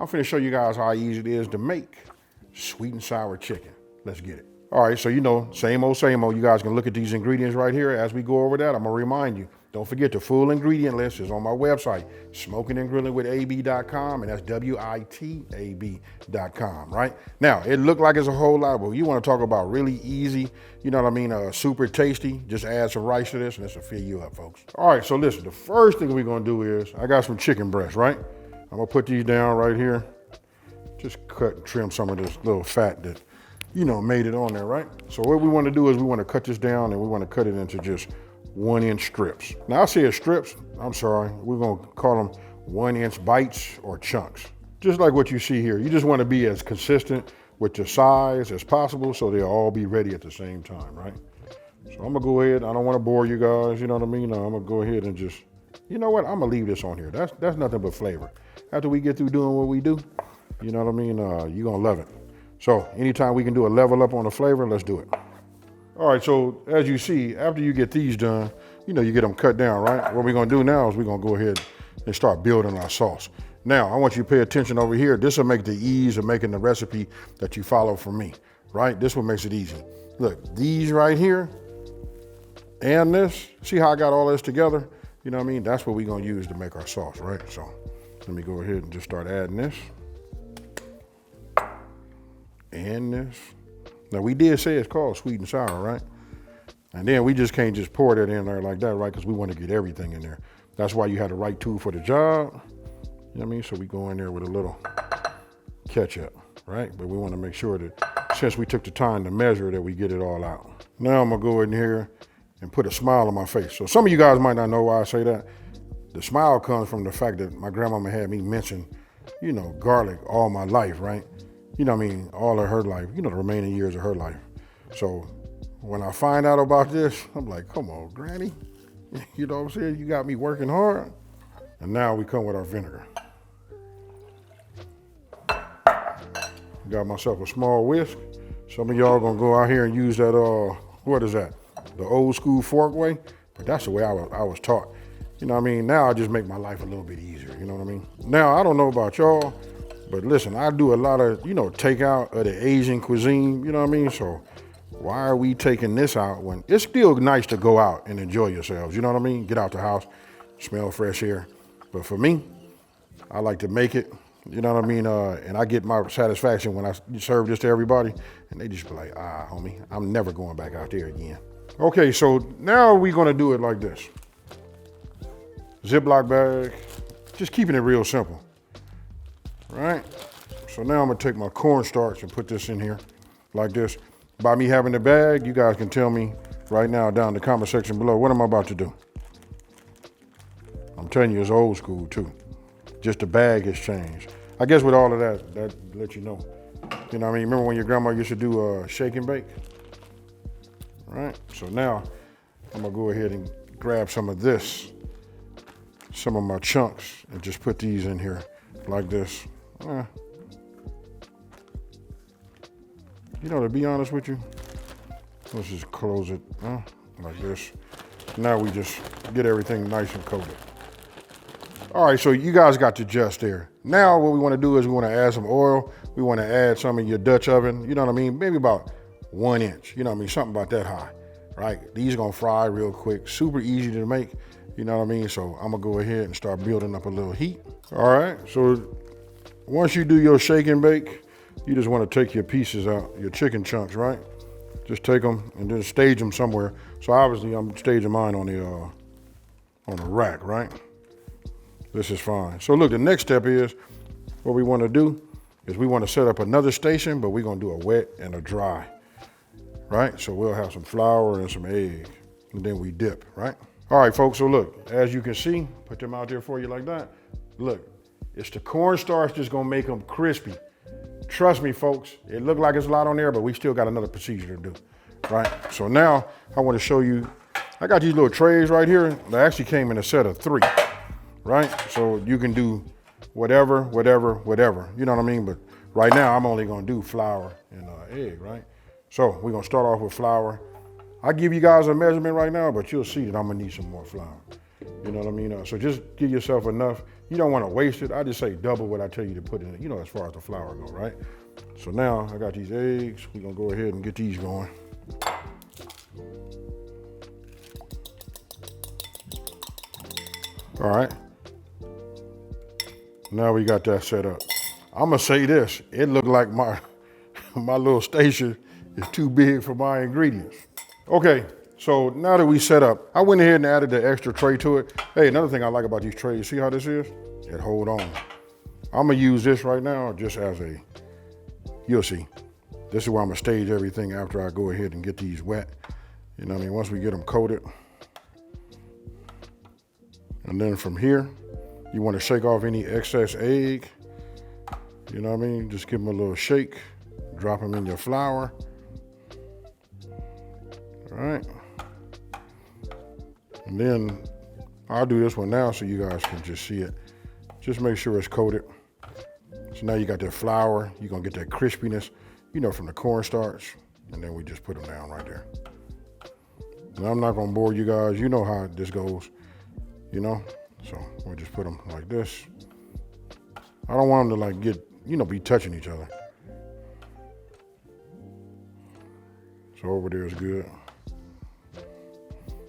I'm finna show you guys how easy it is to make sweet and sour chicken. Let's get it. All right, so you know, same old, you guys can look at these ingredients right here. As we go over that, I'm gonna remind you, don't forget the full ingredient list is on my website, smokinandgrillinwithab.com, and that's WITAB.com, right? Now, it looked like it's a whole lot, but you wanna talk about really easy, you know what I mean, super tasty, just add some rice to this and this will fill you up, folks. All right, so listen, the first thing we're gonna do is, I got some chicken breasts, right? I'm gonna put these down right here. Just cut and trim some of this little fat that, you know, made it on there, right? So what we want to do is we want to cut this down and we want to cut it into just 1-inch strips. Now I say strips, I'm sorry, we're going to call them 1-inch bites or chunks. Just like what you see here. You just want to be as consistent with the size as possible so they'll all be ready at the same time, right? So I'm gonna go ahead, I don't want to bore you guys, you know what I mean? I'm gonna go ahead and just, you know what, I'm gonna leave this on here. That's nothing but flavor. After we get through doing what we do, you know what I mean, you're gonna love it. So anytime we can do a level up on the flavor, let's do it. All right, so as you see, after you get these done, you know, you get them cut down, right? What we're gonna do now is we're gonna go ahead and start building our sauce. Now, I want you to pay attention over here. This will make the ease of making the recipe that you follow from me, right? This one makes it easy. Look, these right here and this, see how I got all this together? You know what I mean? That's what we're gonna use to make our sauce, right? So let me go ahead and just start adding this. And this. Now we did say it's called sweet and sour, right? And then we just can't just pour that in there like that, right? Because we want to get everything in there. That's why you had the right tool for the job. You know what I mean? So we go in there with a little ketchup, right? But we want to make sure that since we took the time to measure that we get it all out. Now I'm gonna go in here and put a smile on my face. So some of you guys might not know why I say that. The smile comes from the fact that my grandmama had me mention, you know, garlic all my life, right? You know what I mean, all of her life, you know, the remaining years of her life. So when I find out about this, I'm like, come on, Granny. You know what I'm saying? You got me working hard. And now we come with our vinegar. Got myself a small whisk. Some of y'all gonna go out here and use that, what is that? The old school fork way, but that's the way I was taught. You know what I mean? Now I just make my life a little bit easier, you know what I mean? Now, I don't know about y'all, but listen, I do a lot of, you know, takeout of the Asian cuisine, you know what I mean? So why are we taking this out when it's still nice to go out and enjoy yourselves, you know what I mean? Get out the house, smell fresh air. But for me, I like to make it, you know what I mean? And I get my satisfaction when I serve this to everybody and they just be like, homie, I'm never going back out there again. Okay, so now we're gonna do it like this. Ziploc bag, just keeping it real simple. Right? So now I'm gonna take my cornstarch and put this in here like this. By me having the bag, you guys can tell me right now down in the comment section below, what am I about to do? I'm telling you, it's old school too. Just the bag has changed. I guess with all of that lets you know. You know what I mean? Remember when your grandma used to do shake and bake? Right? So now I'm gonna go ahead and grab some of this, some of my chunks, and just put these in here like this. You know, to be honest with you, let's just close it like this. Now we just get everything nice and coated. All right, so you guys got the gist there. Now what we want to do is we want to add some oil. We want to add some in your Dutch oven, you know what I mean? Maybe about 1 inch, you know what I mean? Something about that high, right? These are gonna fry real quick, super easy to make, you know what I mean? So I'm gonna go ahead and start building up a little heat. All right, so once you do your shake and bake, you just want to take your pieces out, your chicken chunks, right? Just take them and then stage them somewhere. So obviously I'm staging mine on the rack, right? This is fine. So look, the next step is, what we want to do is we want to set up another station, but we're going to do a wet and a dry, right? So we'll have some flour and some egg, and then we dip, right? All right, folks, so look, as you can see, put them out there for you like that. Look, it's the cornstarch that's gonna make them crispy. Trust me, folks, it looked like it's a lot on there, but we still got another procedure to do, right? So now I wanna show you, I got these little trays right here. They actually came in a set of 3, right? So you can do whatever, you know what I mean? But right now I'm only gonna do flour and egg, right? So we're gonna start off with flour. I give you guys a measurement right now, but you'll see that I'm gonna need some more flour. You know what I mean? So just give yourself enough. You don't want to waste it. I just say double what I tell you to put in it, as far as the flour go, right? So now I got these eggs. We're gonna go ahead and get these going. All right. Now we got that set up. I'm gonna say this, it looked like my little station is too big for my ingredients. Okay, so now that we set up, I went ahead and added the extra tray to it. Hey, another thing I like about these trays, see how this is? It hold on. I'm gonna use this right now just as you'll see. This is where I'm gonna stage everything after I go ahead and get these wet. You know what I mean? Once we get them coated. And then from here, you wanna shake off any excess egg. You know what I mean? Just give them a little shake. Drop them in your flour. All right. And then I'll do this one now so you guys can just see it. Just make sure it's coated. So now you got that flour. You're gonna get that crispiness, from the cornstarch. And then we just put them down right there. Now I'm not gonna bore you guys. You know how this goes, So we'll just put them like this. I don't want them to get, be touching each other. So over there is good.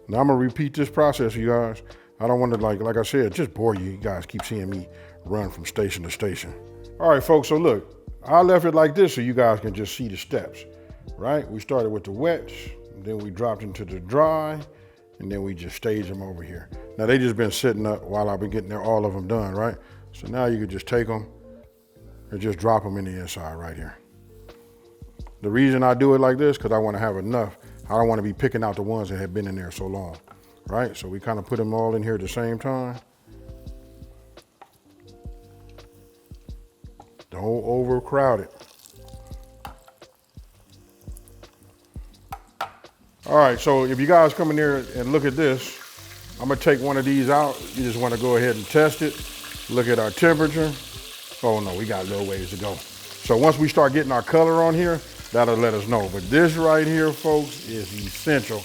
Now I'm gonna repeat this process, you guys. I don't want to, like I said, just bore you. You guys keep seeing me run from station to station. All right, folks, so look, I left it like this so you guys can just see the steps, right? We started with the wets, then we dropped into the dry, and then we just staged them over here. Now they just been sitting up while I've been getting all of them done, right? So now you could just take them and just drop them in the inside right here. The reason I do it like this, because I want to have enough. I don't want to be picking out the ones that have been in there so long, right? So we kind of put them all in here at the same time. Don't overcrowd it. All right, so if you guys come in here and look at this, I'm gonna take one of these out. You just wanna go ahead and test it. Look at our temperature. Oh no, we got a little ways to go. So once we start getting our color on here, that'll let us know. But this right here, folks, is essential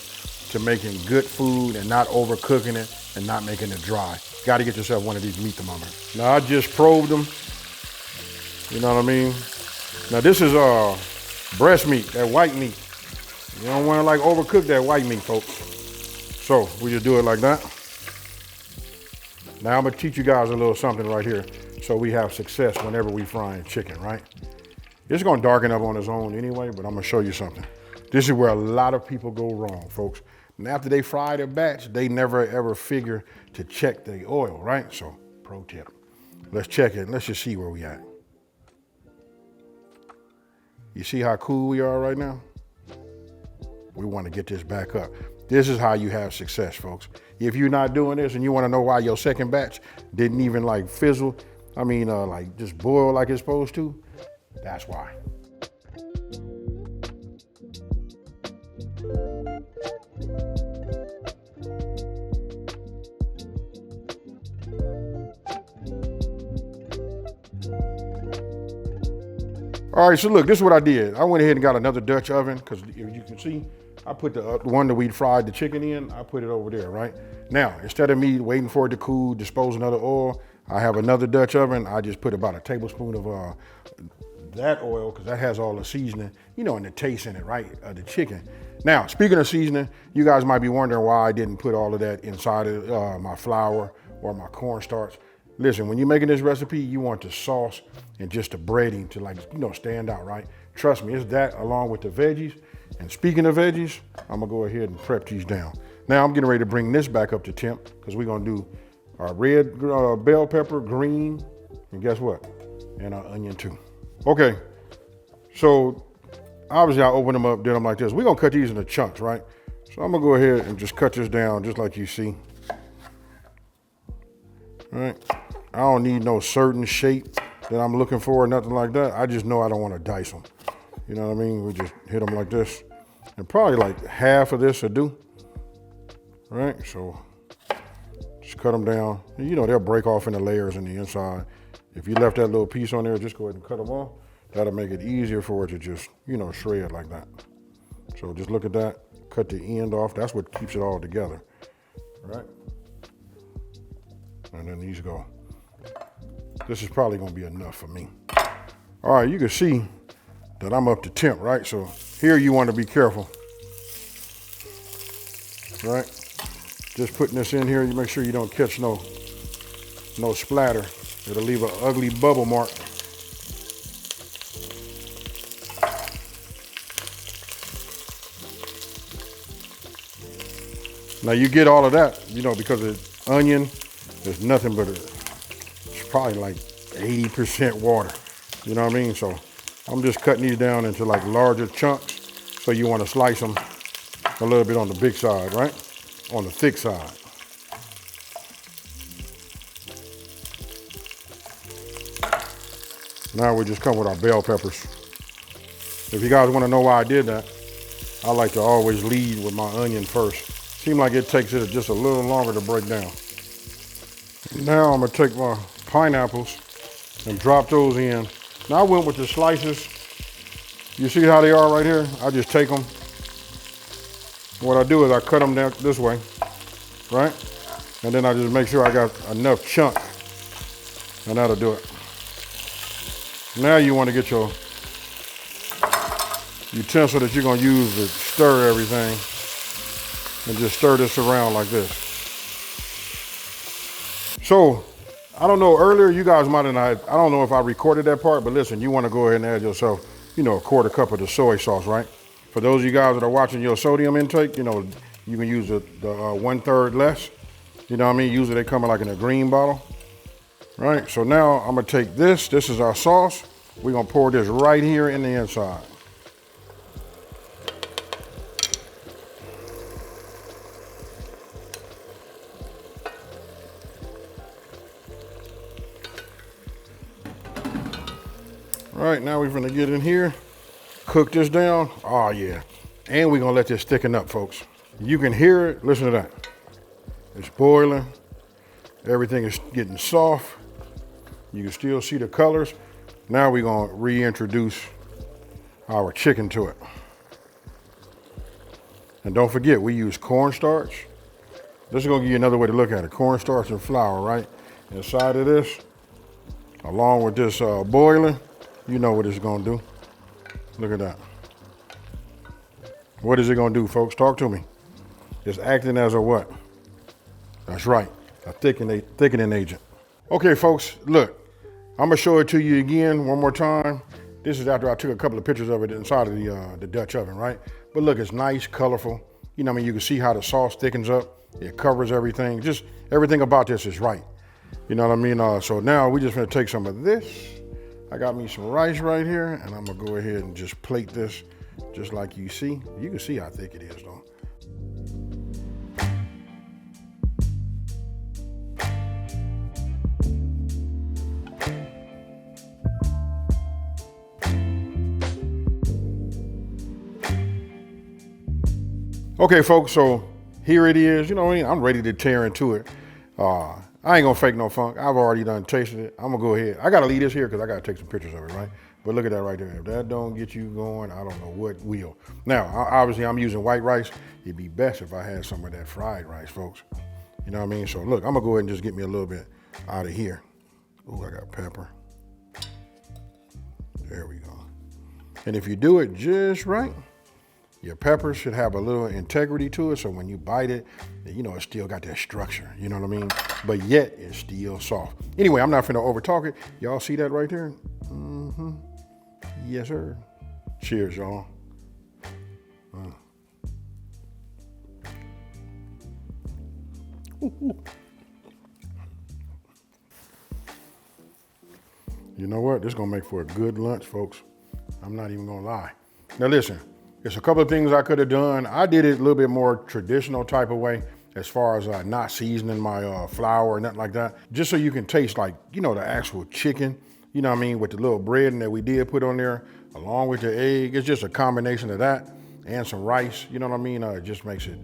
to making good food and not overcooking it and not making it dry. Got to get yourself one of these meat thermometers. Now I just probed them. You know what I mean? Now this is breast meat, that white meat. You don't want to overcook that white meat, folks. So we just do it like that. Now I'm gonna teach you guys a little something right here so we have success whenever we frying chicken, right? It's gonna darken up on its own anyway, but I'm gonna show you something. This is where a lot of people go wrong, folks. And after they fry their batch, they never ever figure to check the oil, right? So pro tip, let's check it. Let's just see where we at. You see how cool we are right now? We wanna get this back up. This is how you have success, folks. If you're not doing this and you wanna know why your second batch didn't even fizzle, just boil like it's supposed to, that's why. All right, so look, this is what I did. I went ahead and got another Dutch oven because if you can see, I put the one that we fried the chicken in, I put it over there, right? Now, instead of me waiting for it to cool, disposing of the oil, I have another Dutch oven. I just put about a tablespoon of that oil because that has all the seasoning, and the taste in it, right, of the chicken. Now, speaking of seasoning, you guys might be wondering why I didn't put all of that inside of my flour or my cornstarch. Listen, when you're making this recipe, you want the sauce and just the breading to stand out, right? Trust me, it's that along with the veggies. And speaking of veggies, I'm gonna go ahead and prep these down. Now I'm getting ready to bring this back up to temp because we're gonna do our red bell pepper, green, and guess what? And our onion too. Okay, so obviously I open them up, did them like this. We're gonna cut these into chunks, right? So I'm gonna go ahead and just cut this down just like you see. All right, I don't need no certain shape that I'm looking for or nothing like that. I just know I don't wanna dice them. You know what I mean? We just hit them like this. And probably half of this will do. All right, so just cut them down. And they'll break off into layers in the inside. If you left that little piece on there, just go ahead and cut them off. That'll make it easier for it to just, shred like that. So just look at that, cut the end off. That's what keeps it all together, all right? And then these go. This is probably gonna be enough for me. All right, you can see that I'm up to temp, right? So here you want to be careful, right? Just putting this in here, you make sure you don't catch no splatter. It'll leave an ugly bubble mark. Now you get all of that, you know, because the onion is nothing but it's probably like 80% water. You know what I mean? So I'm just cutting these down into like larger chunks. So you want to slice them a little bit on the big side, right? On the thick side. Now we just come with our bell peppers. If you guys want to know why I did that, I like to always lead with my onion first. Seems like it takes it just a little longer to break down. Now I'm gonna take my pineapples and drop those in. Now I went with the slices. You see how they are right here? I just take them. What I do is I cut them down this way, right? And then I just make sure I got enough chunk, and that'll do it. Now you want to get your utensil that you're gonna use to stir everything, and just stir this around like this. So, I don't know, earlier you guys might have not, I don't know if I recorded that part, but listen, you want to go ahead and add yourself, you know, a quarter cup of the soy sauce, right? For those of you guys that are watching your sodium intake, you know, you can use the 1/3 less. You know what I mean? Usually they come in like in a green bottle, right? So now I'm gonna take this. This is our sauce. We're gonna pour this right here in the inside. All right, now we're gonna get in here, cook this down. Oh yeah, and we're gonna let this thicken up, folks. You can hear it, listen to that. It's boiling, everything is getting soft. You can still see the colors. Now we're gonna reintroduce our chicken to it. And don't forget, we use cornstarch. This is gonna give you another way to look at it. Cornstarch and flour, right? Inside of this, along with this boiling, you know what it's gonna do. Look at that. What is it gonna do, folks? Talk to me. It's acting as a what? That's right, a thickening agent. Okay, folks, look, I'm gonna show it to you again one more time. This is after I took a couple of pictures of it inside of the Dutch oven, right? But look, it's nice, colorful. You know what I mean? You can see how the sauce thickens up. It covers everything. Just everything about this is right. You know what I mean? So now we just gonna take some of this. I got me some rice right here, and I'm gonna go ahead and just plate this just like you see. You can see how thick it is, though. Okay, folks, so here it is. You know what I mean? I'm ready to tear into it. I ain't gonna fake no funk. I've already done tasted it. I'm gonna go ahead. I gotta leave this here because I gotta take some pictures of it, right? But look at that right there. If that don't get you going, I don't know what will. Now, obviously I'm using white rice. It'd be best if I had some of that fried rice, folks. You know what I mean? So look, I'm gonna go ahead and just get me a little bit out of here. Ooh, I got pepper. There we go. And if you do it just right, your pepper should have a little integrity to it, so when you bite it, you know, it's still got that structure, you know what I mean? But yet, it's still soft. Anyway, I'm not finna overtalk it. Y'all see that right there? Mm-hmm. Yes, sir. Cheers, y'all. You know what? This is gonna make for a good lunch, folks. I'm not even gonna lie. Now listen, there's a couple of things I could have done. I did it a little bit more traditional type of way, as far as not seasoning my flour or nothing like that, just so you can taste like, you know, the actual chicken, you know what I mean, with the little bread that we did put on there, along with the egg. It's just a combination of that and some rice, you know what I mean? It just makes it,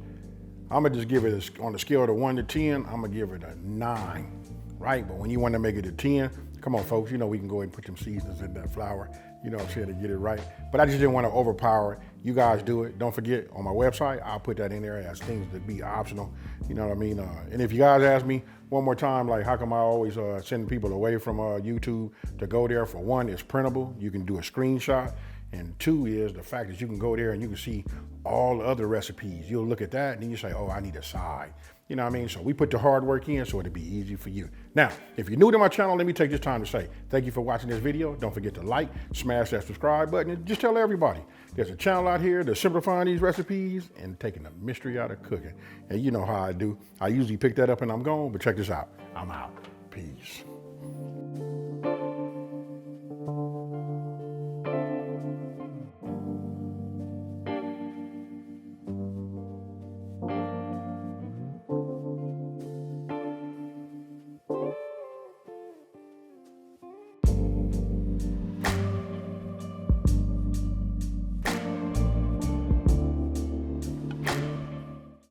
I'm gonna just give it, on the scale of 1 to 10, I'm gonna give it a 9, right? But when you wanna make it a 10, Come on, folks, you know we can go ahead and put them seasonings in that flour, you know what I'm saying, to get it right. But I just didn't want to overpower it. You guys do it. Don't forget, on my website, I'll put that in there as things to be optional, you know what I mean? And if you guys ask me one more time, like how come I always send people away from YouTube to go there? For one, it's printable. You can do a screenshot. And two is the fact that you can go there and you can see all the other recipes. You'll look at that and then you say, oh, I need a side. You know what I mean? So we put the hard work in so it'll be easy for you. Now, if you're new to my channel, let me take this time to say thank you for watching this video. Don't forget to like, smash that subscribe button, and just tell everybody there's a channel out here that's simplifying these recipes and taking the mystery out of cooking. And you know how I do. I usually pick that up and I'm gone, but check this out. I'm out. Peace.